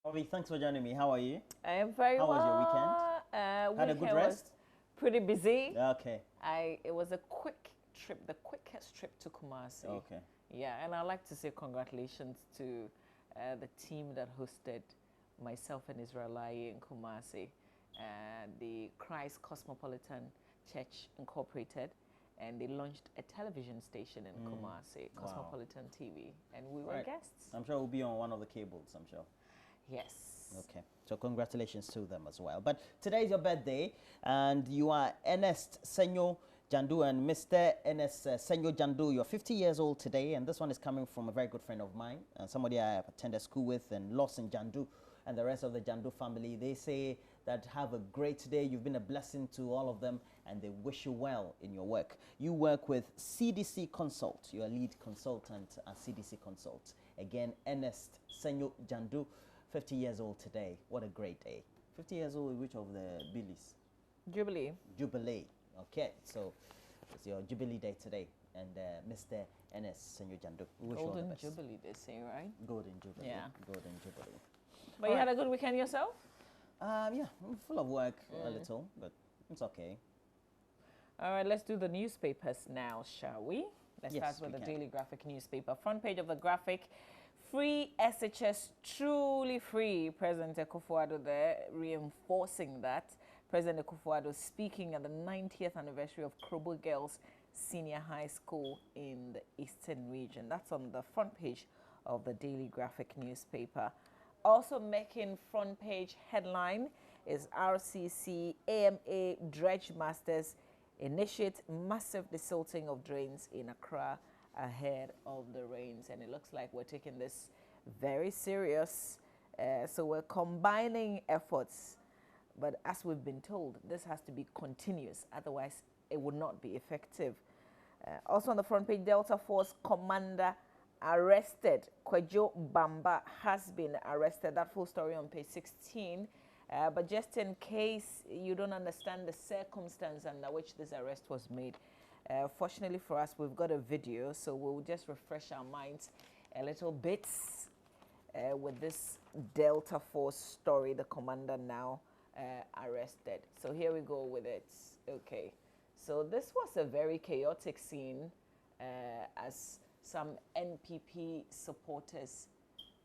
Ovi, thanks for joining me. How are you? I am very How well. was your weekend? Had a good rest? Was pretty busy. Okay. It was a quick trip, the quickest trip to Kumasi. Okay. Yeah, and I'd like to say congratulations to the team that hosted myself and Israelai in Kumasi, the Christ Cosmopolitan Church Incorporated, and they launched a television station in Kumasi, Cosmopolitan TV, and we were guests. I'm sure we'll be on one of the cables, I'm sure. Yes. Okay, so congratulations to them as well. But today is your birthday, and you are Ernest Senyo Jandu and Mr. Ernest Senyo Jandu. You're 50 years old today, and this one is coming from a very good friend of mine, somebody I attended school with and lost in Jandu, and the rest of the Jandu family. They say that have a great day. You've been a blessing to all of them, and they wish you well in your work. You work with CDC Consult. You're a lead consultant at CDC Consult. Again, Ernest Senyo Jandu. 50 years old today. What a great day. 50 years old, which of the Billies? Jubilee. Jubilee. Okay, so it's your Jubilee day today. And Mr. Ernest Senyo Jandu. Golden Jubilee, they say, right? Golden Jubilee. Yeah. Golden Jubilee. But you had a good weekend yourself? Yeah, I'm full of work a little, but it's okay. All right, let's do the newspapers now, shall we? Let's start with the Daily Graphic newspaper. Front page of the Graphic. Free SHS, truly free. President Akufo-Addo there reinforcing that. President Akufo-Addo speaking at the 90th anniversary of Krobo Girls Senior High School in the Eastern Region. That's on the front page of the Daily Graphic newspaper. Also making front page headline is RCC AMA Dredge Masters initiate massive desilting of drains in Accra ahead of the rains, and it looks like we're taking this very serious. So we're combining efforts, but as we've been told, this has to be continuous, otherwise it would not be effective. Also on the front page, Delta Force commander arrested. Kwadwo Bamba has been arrested. That full story on page 16. But just in case you don't understand the circumstance under which this arrest was made, fortunately for us, we've got a video, so we'll just refresh our minds a little bit with this Delta Force story, the commander now arrested. So here we go with it. Okay, so this was a very chaotic scene as some NPP supporters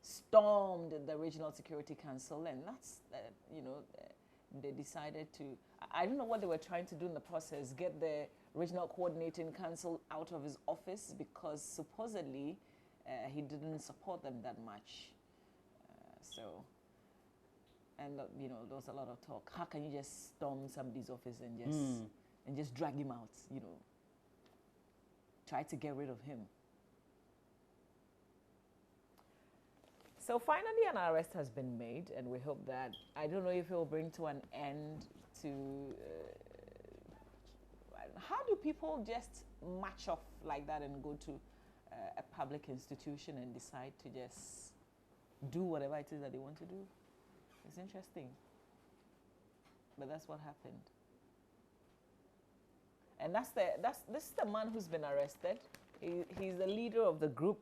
stormed the Regional Security Council, and that's, they decided to, I don't know what they were trying to do in the process, get the Regional Coordinating Council out of his office, because supposedly he didn't support them that much. And there was a lot of talk. How can you just storm somebody's office and just drag him out, try to get rid of him? So finally, an arrest has been made, and we hope that, I don't know if it will bring to an end to, how do people just march off like that and go to a public institution and decide to just do whatever it is that they want to do? It's interesting. But that's what happened. And this is the man who's been arrested. He's the leader of the group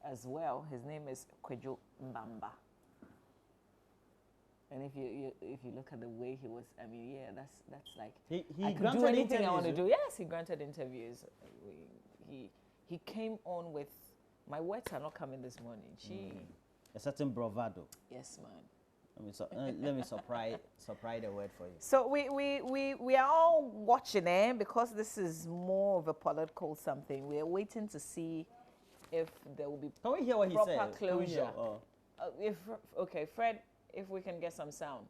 as well. His name is Kwadwo Bamba. And if you look at the way he was, I mean, yeah, that's like, I could do anything I want to do. Yes, he granted interviews. He came on with, my words are not coming this morning. A certain bravado. Yes, man. Let me surprise the word for you. So we are all watching, because this is more of a political something. We are waiting to see if there will be Can we hear what he said? proper closure. Okay, Fred, if we can get some sound.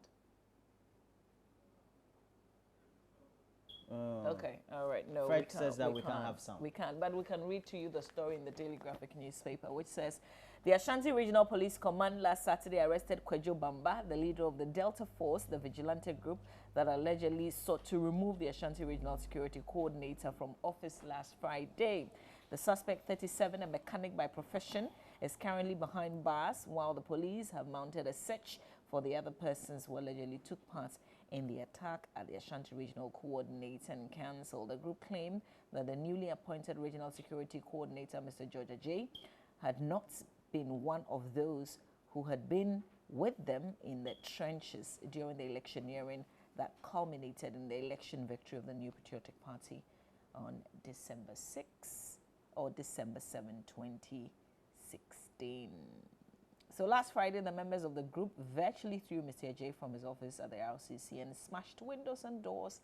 Okay, all right. No, Fred says that we can't have sound. We can't, but we can read to you the story in the Daily Graphic newspaper, which says, the Ashanti Regional Police Command last Saturday arrested Kwadwo Bamba, the leader of the Delta Force, the vigilante group that allegedly sought to remove the Ashanti Regional Security Coordinator from office last Friday. The suspect, 37, a mechanic by profession, is currently behind bars, while the police have mounted a search for the other persons who allegedly took part in the attack at the Ashanti Regional Coordinating Council. The group claimed that the newly appointed Regional Security Coordinator, Mr. Georgia J., had not been one of those who had been with them in the trenches during the electioneering that culminated in the election victory of the New Patriotic Party on December 6 or December 7, 2016. So last Friday, the members of the group virtually threw Mr. Ajay from his office at the RCC and smashed windows and doors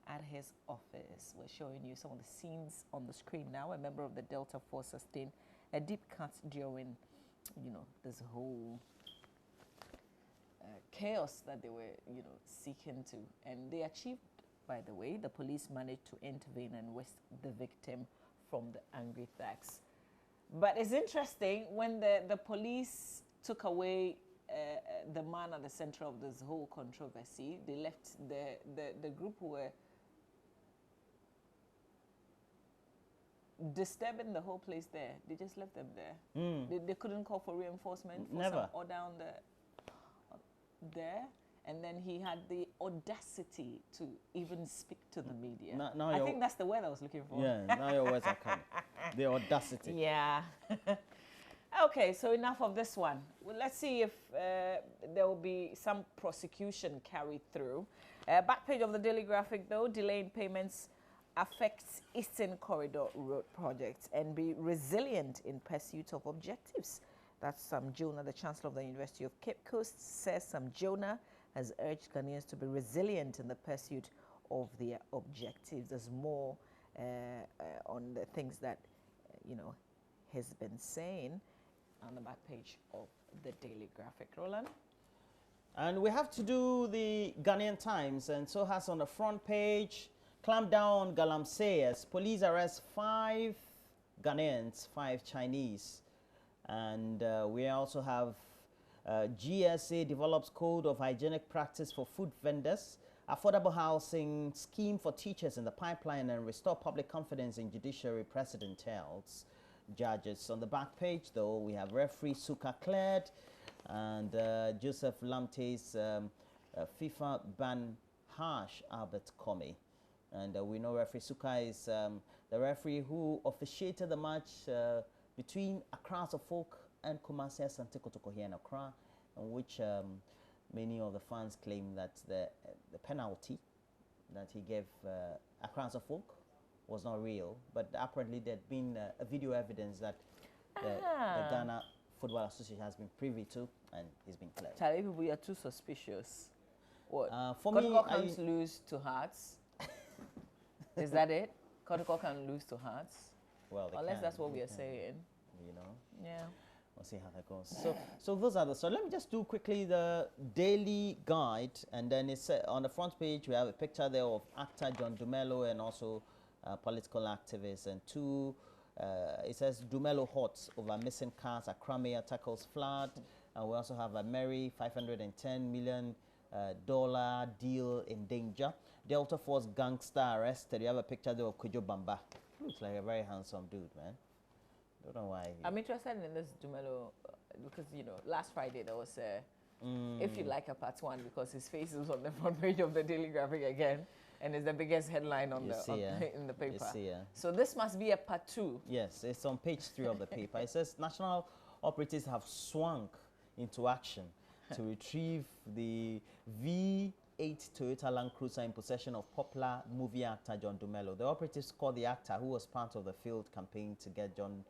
at his office. We're showing you some of the scenes on the screen now. A member of the Delta Force sustained a deep cut during, this whole chaos that they were, seeking to. And they achieved, by the way, the police managed to intervene and whisk the victim from the angry thugs. But it's interesting, when the police took away the man at the center of this whole controversy, they left the group who were disturbing the whole place there. They just left them there. They couldn't call for reinforcement for some order on there. And then he had the audacity to even speak to the media. Now I think that's the word I was looking for. Yeah, now your words are coming. The audacity. Yeah. Okay, so enough of this one. Well, let's see if there will be some prosecution carried through. Back page of the Daily Graphic, though, delay in payments affects Eastern Corridor Road project and be resilient in pursuit of objectives. That's Sam Jonah, the Chancellor of the University of Cape Coast, says Sam Jonah has urged Ghanaians to be resilient in the pursuit of their objectives. There's more on the things that, has been saying on the back page of the Daily Graphic. Roland? And we have to do the Ghanaian Times, and so has on the front page, clamp down Galamsey as police arrest 5 Ghanaians, 5 Chinese. And we also have GSA develops code of hygienic practice for food vendors, affordable housing scheme for teachers in the pipeline, and restore public confidence in judiciary, president tells judges. On the back page, though, we have referee Suka cleared, and Joseph Lamte's FIFA ban harsh Albert Comey. And we know referee Suka is the referee who officiated the match between Accra Folk and Kumasi Asante Kotoko here in Accra, in which many of the fans claim that the penalty that he gave Accra Folk was not real, but apparently there had been a video evidence that the Ghana Football Association has been privy to, and he's been cleared. Charlie, we are too suspicious. What? For Kotoko can't lose to Hearts. Is that it? Kotoko can lose to Hearts. Well, unless that's what we are saying. Yeah. We'll see how that goes. So those are the. So let me just do quickly the daily guide, and then it's on the front page we have a picture there of actor John Dumelo and also political activists, and 2. It says Dumelo hot over missing cars. Accra Mayor tackles flood, and we also have a merry $510 million deal in danger. Delta Force gangster arrested. You have a picture there of Kojo Bamba. Looks like a very handsome dude, man. Don't know why. I'm interested in this Dumelo because, last Friday there was if you like a part 1, because his face is on the front page of the Daily Graphic again, and it's the biggest headline on in the paper. So this must be a part 2. Yes, it's on page 3 of the paper. It says national operatives have swung into action to retrieve the V8 Toyota Land Cruiser in possession of popular movie actor John Dumelo. The operatives called the actor, who was part of the field campaign to get John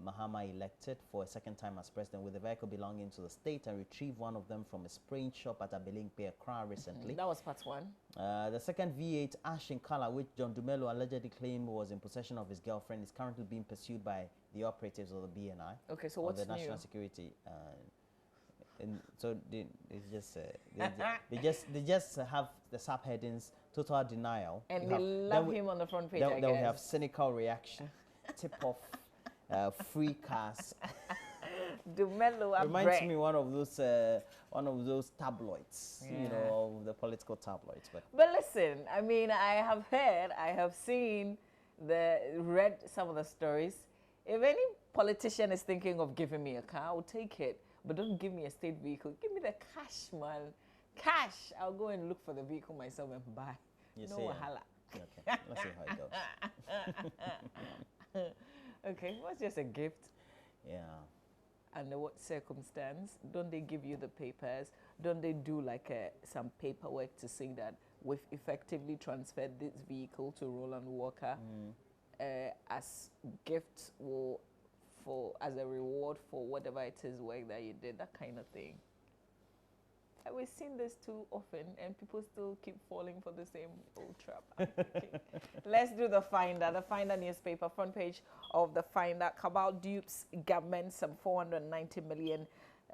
Mahama elected for a second time as president, with the vehicle belonging to the state, and retrieved one of them from a spraying shop at Abelinkpe, Accra recently. That was part 1. The second V8, ash in color, which John Dumelo allegedly claimed was in possession of his girlfriend, is currently being pursued by the operatives of the BNI. Okay, so what's the new? National Security. And so they just have the subheadings: total denial, and they love him on the front page. Then we have cynical reaction, tip off, free cars. Dumelo reminds me one of those tabloids, of the political tabloids. But listen, I mean, I have seen, read some of the stories. If any politician is thinking of giving me a car, I'll take it. But don't give me a state vehicle. Give me the cash, man. Cash. I'll go and look for the vehicle myself and buy. No wahala. Okay, let's see how it goes. Okay, what's just a gift? Yeah. under what circumstance? Don't they give you the papers? Don't they do like some paperwork to say that we've effectively transferred this vehicle to Roland Walker as gift or as a reward for whatever it is work that you did, that kind of thing? We've seen this too often, and people still keep falling for the same old trap. Let's do the Finder. The Finder newspaper, front page of the Finder. Cabal dupes government some 490 million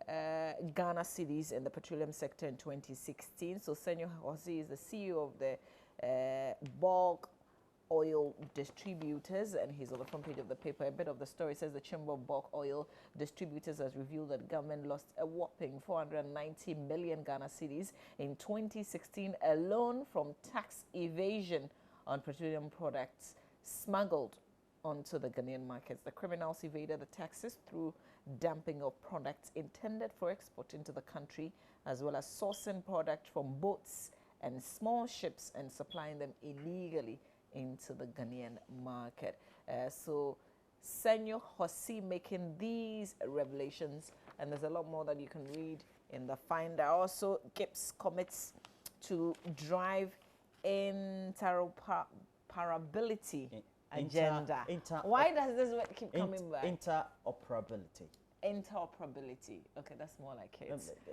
Ghana cedis in the petroleum sector in 2016. So Senyo Hosi is the CEO of the bulk oil distributors, and he's on the front page of the paper. A bit of the story says the Chamber of Bulk Oil Distributors has revealed that government lost a whopping 490 million Ghana cedis in 2016 alone from tax evasion on petroleum products smuggled onto the Ghanaian markets. The criminals evaded the taxes through dumping of products intended for export into the country, as well as sourcing product from boats and small ships and supplying them illegally into the Ghanaian market. So Senyo Hosi making these revelations, and there's a lot more that you can read in the Finder. Also, GIPS commits to drive interoperability agenda. Why does this word keep coming back? Interoperability. Interoperability. Okay, that's more like it.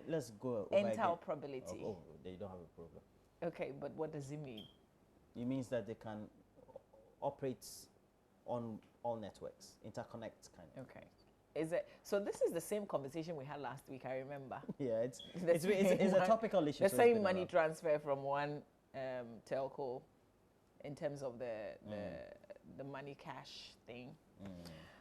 Let's go. Interoperability. Oh, they don't have a problem. Okay, but what does it mean? It means that they can operate on all networks, interconnect kind of. Okay. Is it so? This is the same conversation we had last week. I remember. Yeah, it's a topical issue. The same money transfer from one telco, in terms of the money cash thing.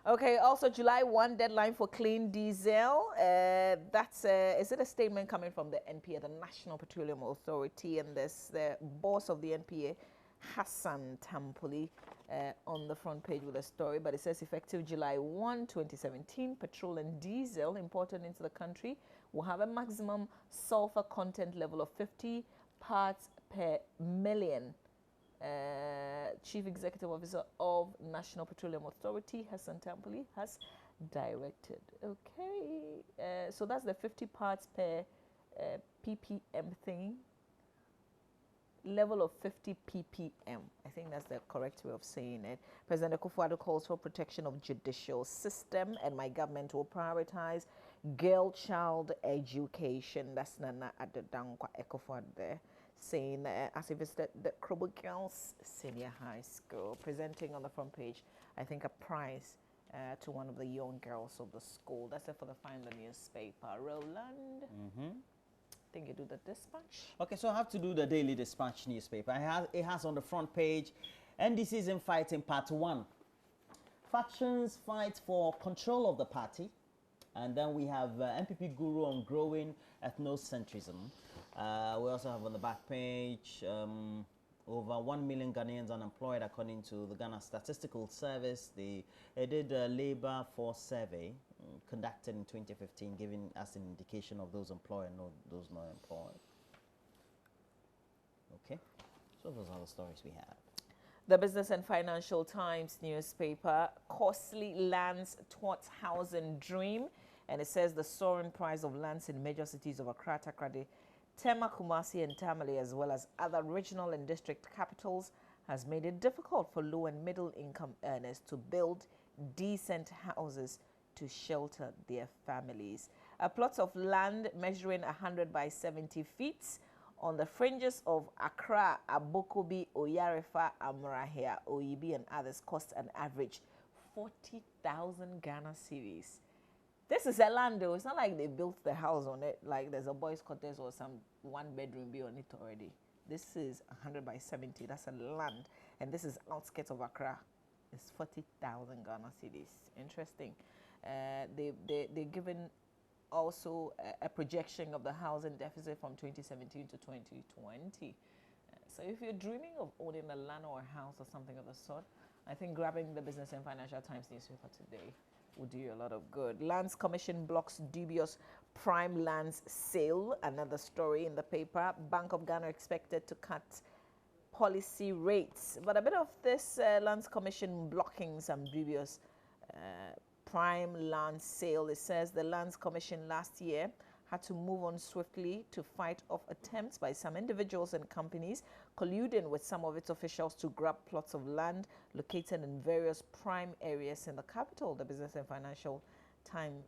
Okay. Also, July 1 deadline for clean diesel. Is it a statement coming from the NPA, the National Petroleum Authority, and this the boss of the NPA, Hassan Tampoli, on the front page with a story, but it says effective July 1, 2017, petrol and diesel imported into the country will have a maximum sulfur content level of 50 parts per million. Chief Executive Officer of National Petroleum Authority, Hassan Tampoli, has directed. Okay, so that's the 50 parts per ppm thing. Level of 50 ppm. I think that's the correct way of saying it. President Akufo-Addo calls for protection of judicial system, and my government will prioritize girl-child education. That's Nana Adodankwa Akufo-Addo there, saying as he visited the Krobo Girls Senior High School, presenting on the front page, I think, a prize to one of the young girls of the school. That's it for the Finder newspaper. Roland? I think you do the Dispatch. Okay, so I have to do the Daily Dispatch newspaper. It has on the front page, NDC's in fighting part 1. Factions fight for control of the party. And then we have MPP guru on growing ethnocentrism. We also have on the back page, over 1 million Ghanaians unemployed according to the Ghana Statistical Service. They did a labor force survey conducted in 2015, giving us an indication of those employed and those not employed. Okay, so those are the stories we have. The Business and Financial Times newspaper, costly lands thwarts housing dream, and it says the soaring price of lands in major cities of Accra, Takoradi, Tema, Kumasi, and Tamale, as well as other regional and district capitals, has made it difficult for low and middle income earners to build decent houses to shelter their families. Plots of land measuring 100 by 70 feet on the fringes of Accra, Abokobi, Oyarefa, Amrahia, Oyibi, and others cost an average 40,000 Ghana cedis. This is a land though. It's not like they built the house on it, like there's a boys' cottage or some one-bedroom be on it already. This is 100 by 70. That's a land. And this is outskirts of Accra. It's 40,000 Ghana cedis. Interesting. They're given also a projection of the housing deficit from 2017 to 2020. So if you're dreaming of owning a land or a house or something of the sort, I think grabbing the Business and Financial Times newspaper today will do you a lot of good. Lands Commission blocks dubious prime lands sale. Another story in the paper. Bank of Ghana expected to cut policy rates. But a bit of this Lands Commission blocking some dubious prime land sale. It says the Lands Commission last year had to move on swiftly to fight off attempts by some individuals and companies colluding with some of its officials to grab plots of land located in various prime areas in the capital. The Business and Financial Times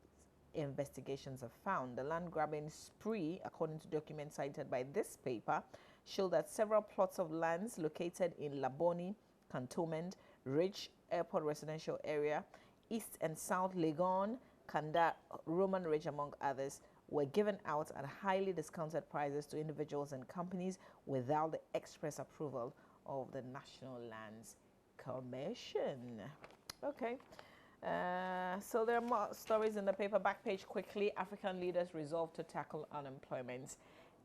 investigations have found the land grabbing spree, according to documents cited by this paper, show that several plots of lands located in Laboni Cantonment, Ridge Airport Residential Area, East and South Legon, Kanda, Roman Ridge, among others, were given out at highly discounted prices to individuals and companies without the express approval of the National Lands Commission. Okay. So there are more stories in the paper. Back page quickly. African leaders resolve to tackle unemployment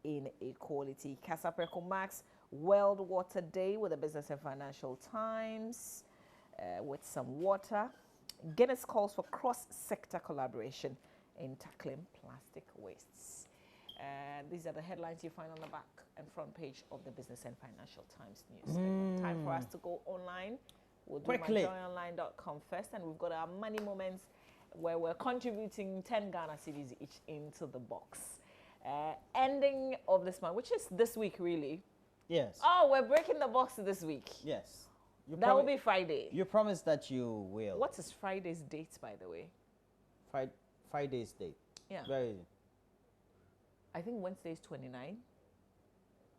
inequality. Kasapreko marks World Water Day with the Business and Financial Times with some water. Guinness calls for cross-sector collaboration in tackling plastic wastes. These are the headlines you find on the back and front page of the Business and Financial Times news. Time for us to go online. We'll do myjoyonline.com first, and we've got our money moments where we're contributing 10 Ghana cedis each into the box. Ending of this month, which is this week, really. Yes. Oh, we're breaking the box this week. Yes. That will be Friday. You promised that you will. What is Friday's date, by the way? Friday's date. Yeah. Very. I think Wednesday is 29.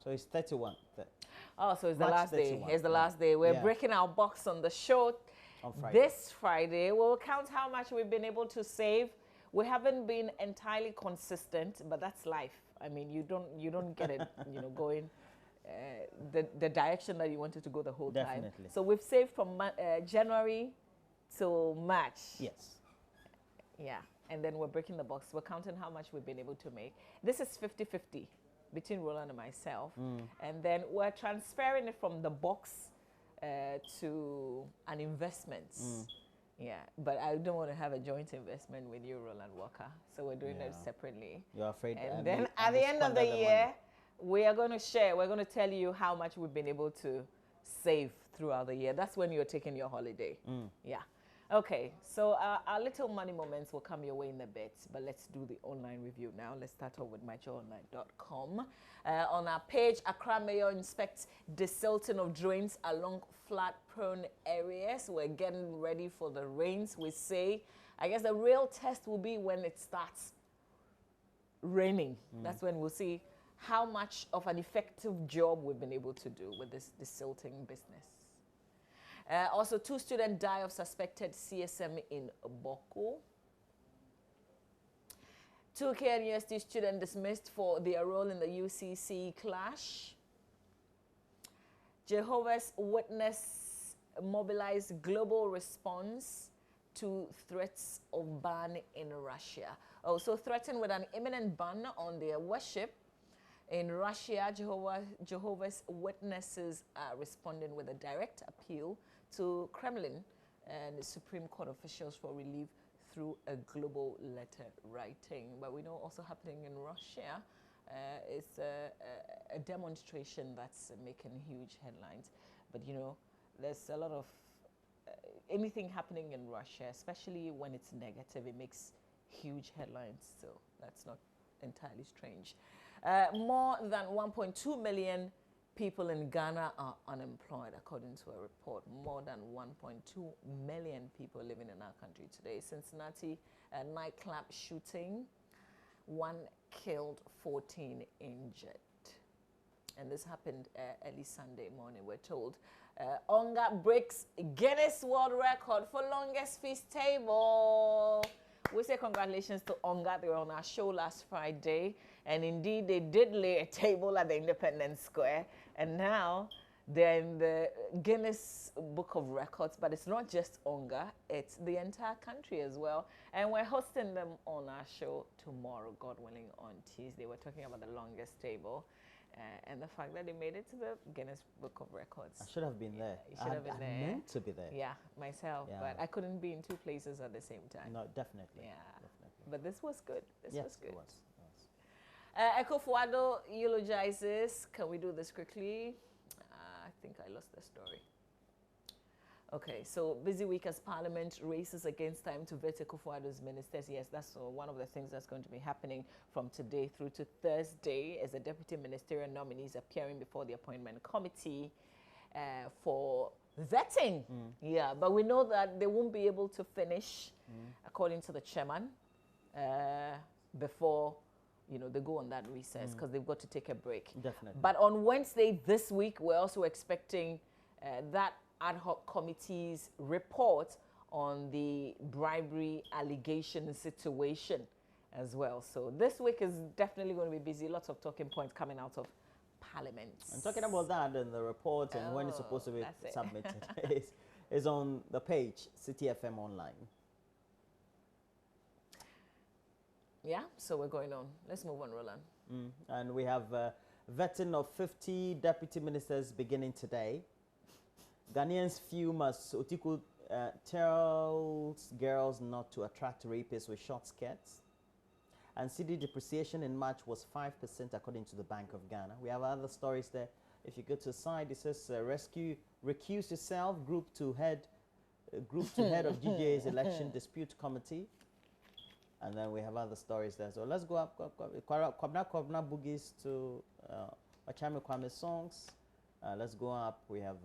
So it's 31. Oh, so it's the March last day. 31. Here's the last day. We're breaking our box on the show. On Friday. This Friday, we'll count how much we've been able to save. We haven't been entirely consistent, but that's life. I mean, you don't get it, going the direction that you wanted to go the whole time. Definitely. So we've saved from January till March. Yes. Yeah, and then we're breaking the box. We're counting how much we've been able to make. This is 50-50 between Roland and myself. And then we're transferring it from the box to an investment. Yeah, but I don't want to have a joint investment with you, Roland Walker. So we're doing it separately. You're afraid. And then at the end of the year, we are going to share. We're going to tell you how much we've been able to save throughout the year. That's when you're taking your holiday. Yeah. Okay, so our little money moments will come your way in a bit, but let's do the online review now. Let's start off with myjoyonline.com. On our page, Accra Mayor inspects desilting of drains along flood-prone areas. We're getting ready for the rains. We say, I guess the real test will be when it starts raining. That's when we'll see how much of an effective job we've been able to do with this desilting business. Also, 2 students die of suspected CSM in Boko. 2 KNUST students dismissed for their role in the UCC clash. Jehovah's Witness mobilize global response to threats of ban in Russia. Also threatened with an imminent ban on their worship. In Russia, Jehovah's Witnesses are responding with a direct appeal to Kremlin and the Supreme Court officials for relief through a global letter writing. But we know also happening in Russia is a demonstration that's making huge headlines. But there's a lot of anything happening in Russia, especially when it's negative, it makes huge headlines. So that's not entirely strange. More than 1.2 million people in Ghana are unemployed, according to a report. More than 1.2 million people living in our country today. Cincinnati nightclub shooting, 1 killed, 14 injured. And this happened early Sunday morning, we're told. Onga breaks Guinness World Record for longest feast table. We say congratulations to Onga. They were on our show last Friday. And indeed, they did lay a table at the Independence Square. And now they're in the Guinness Book of Records. But it's not just Onga. It's the entire country as well. And we're hosting them on our show tomorrow, God willing, on Tuesday. We're talking about the longest table. And the fact that they made it to the Guinness Book of Records. I should have been there. You should have been there. I meant to be there. Yeah, myself. Yeah. But I couldn't be in 2 places at the same time. No, definitely. Yeah. Definitely. But this was good. This was good. It was. Akufo-Addo eulogizes. Can we do this quickly? I think I lost the story. Okay, so busy week as Parliament races against time to vet Akufo-Addo's ministers. Yes, that's one of the things that's going to be happening from today through to Thursday as the deputy ministerial nominees appearing before the appointment committee for vetting. Yeah, but we know that they won't be able to finish, according to the chairman, before they go on that recess because they've got to take a break. Definitely. But on Wednesday this week, we're also expecting that ad hoc committee's report on the bribery allegation situation as well. So this week is definitely going to be busy. Lots of talking points coming out of Parliament. And talking about that and the report and when it's supposed to be submitted is on the page, City FM Online. Yeah, so we're going on. Let's move on, Roland. And we have vetting of 50 deputy ministers beginning today. Ghanaians fume as Otiku tells girls not to attract rapists with short skirts. And cedi depreciation in March was 5% according to the Bank of Ghana. We have other stories there. If you go to the side, it says recuse yourself, group to head of GJ's election dispute committee. And then we have other stories there. So let's go up. Kwabna Boogies to Achame Kwame songs. Let's go up. We have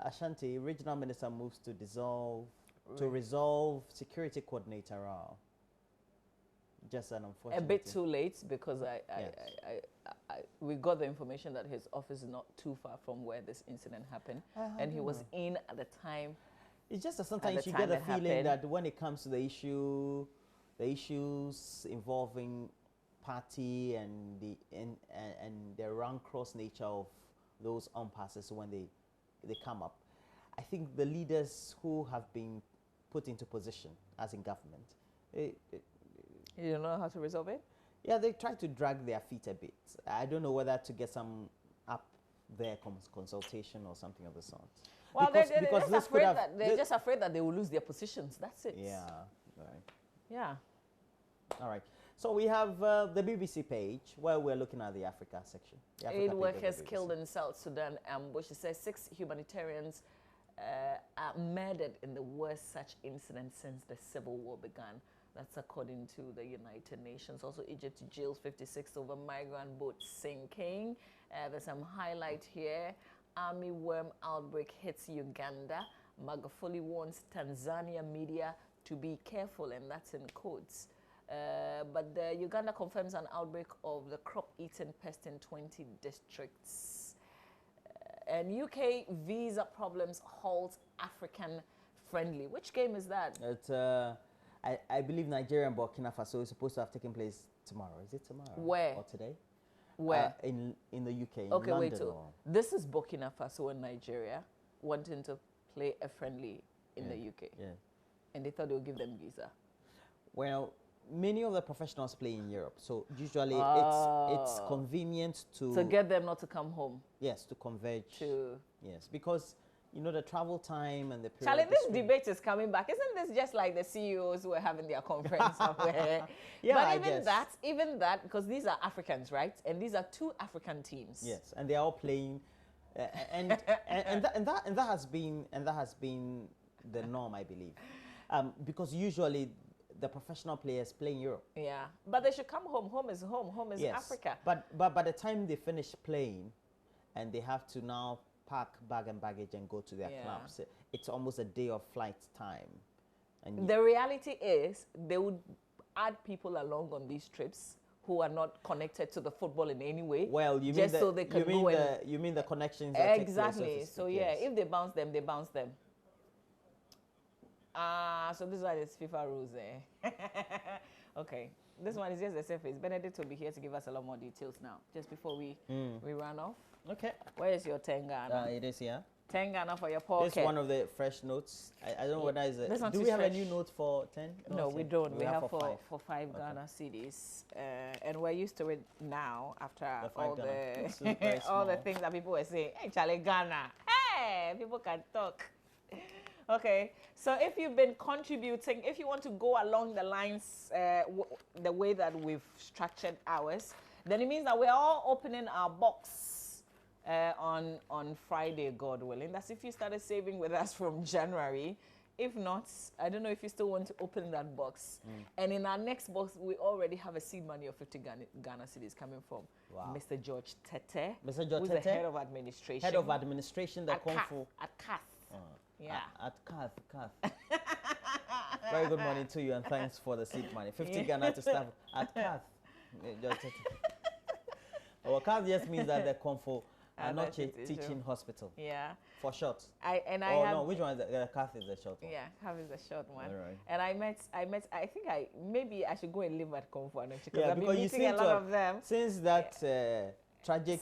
Ashanti, regional minister moves to resolve security coordinator row. Just an unfortunate. A bit too late because we got the information that his office is not too far from where this incident happened, and he was in at the time. It's just that sometimes you get a feeling that when it comes to the issues involving party and the rancorous nature of those impasses when they come up, I think the leaders who have been put into position, as in government, you don't know how to resolve it? Yeah, they try to drag their feet a bit. I don't know whether to get some up there consultation or something of the sort. Well, they're just afraid that they will lose their positions. That's it. Yeah, right. Yeah. All right. So we have the BBC page where we're looking at the Africa section. Aid workers killed in South Sudan ambush. It says 6 humanitarians are murdered in the worst such incident since the civil war began. That's according to the United Nations. Also, Egypt jails 56 over migrant boat sinking. There's some highlight here. Army worm outbreak hits Uganda. Magufuli warns Tanzania media to be careful, and that's in quotes. But Uganda confirms an outbreak of the crop-eating pest in 20 districts. And UK visa problems halt African friendly. Which game is that? It's, I believe Nigeria and Burkina Faso is supposed to have taken place tomorrow. Is it tomorrow? Where? Or today? Where? In the UK, in okay, London. Wait. So this is Burkina Faso and Nigeria wanting to play a friendly in the UK. Yeah. And they thought they would give them visa. Well, many of the professionals play in Europe, so usually it's convenient to get them not to come home. Yes, to converge. Yes, because the travel time and the period. Charlie, this debate is coming back. Isn't this just like the CEOs who are having their conference somewhere? Yeah, but even that, because these are Africans, right? And these are 2 African teams. Yes, and they are all playing, and that has been the norm, I believe, because usually the professional players play in Europe. Yeah, but they should come home. Home is home. Home is Africa. But by the time they finish playing, and they have to now pack bag and baggage and go to their clubs, it's almost a day of flight time. And the reality is they would add people along on these trips who are not connected to the football in any way. Well, you just mean so they can you mean the connections that exactly. Take place, so yeah, if they bounce them, they bounce them. So this one is FIFA rules, eh? Okay, this one is just the surface. Benedict will be here to give us a lot more details now, just before we run off. Okay. Where is your 10 Ghana? It is here. 10 Ghana for your pocket. This is one of the fresh notes. I don't know whether is it. This do we have a new note for 10? No, we don't. We have for 5 okay. Ghana cedis, and we're used to it now after all the all the things that people were saying. Hey, Charlie, Ghana. Hey, people can talk. Okay, so if you've been contributing, if you want to go along the lines, the way that we've structured ours, then it means that we're all opening our box on Friday, God willing. That's if you started saving with us from January. If not, I don't know if you still want to open that box. And in our next box, we already have a seed money of 50 Ghana cedis coming from Mr. George Tete. Mr. George who's Tete, the head of administration. Head of administration, the Comfort. At CAF. Yeah. At CAF. Very good morning to you, and thanks for the seed money. 50 Ghana to staff at CAF. Our CAF just means that the Comfort Anoche Teaching Hospital. Yeah. For short. No, which one is the CAF is the short one? Yeah, CAF is the short one. All right. And I think maybe I should go and live at Comfort Anoche because Yeah, I've been because you meeting seem a lot of them. Since that tragic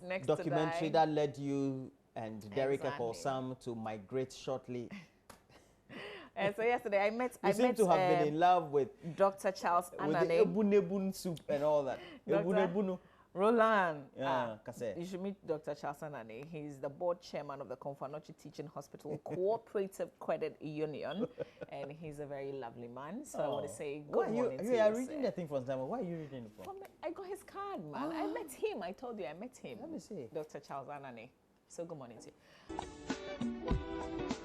Next documentary that led you and Derek Exactly. Ekosam to migrate shortly. And so yesterday I met seem to have been in love with Dr. Charles with the Anane. ebunebun soup and all that. Ebunebunu. Roland. Yeah, You should meet Dr. Charles Anane. He's the board chairman of the Comfort Anoche Teaching Hospital Cooperative Credit Union, and he's a very lovely man. So I want to say good morning to you. You are reading the thing from Zama. Why are you reading it from? I got his card, man. I met him. I told you I met him. Let me see. Dr. Charles Anane. So good morning to you.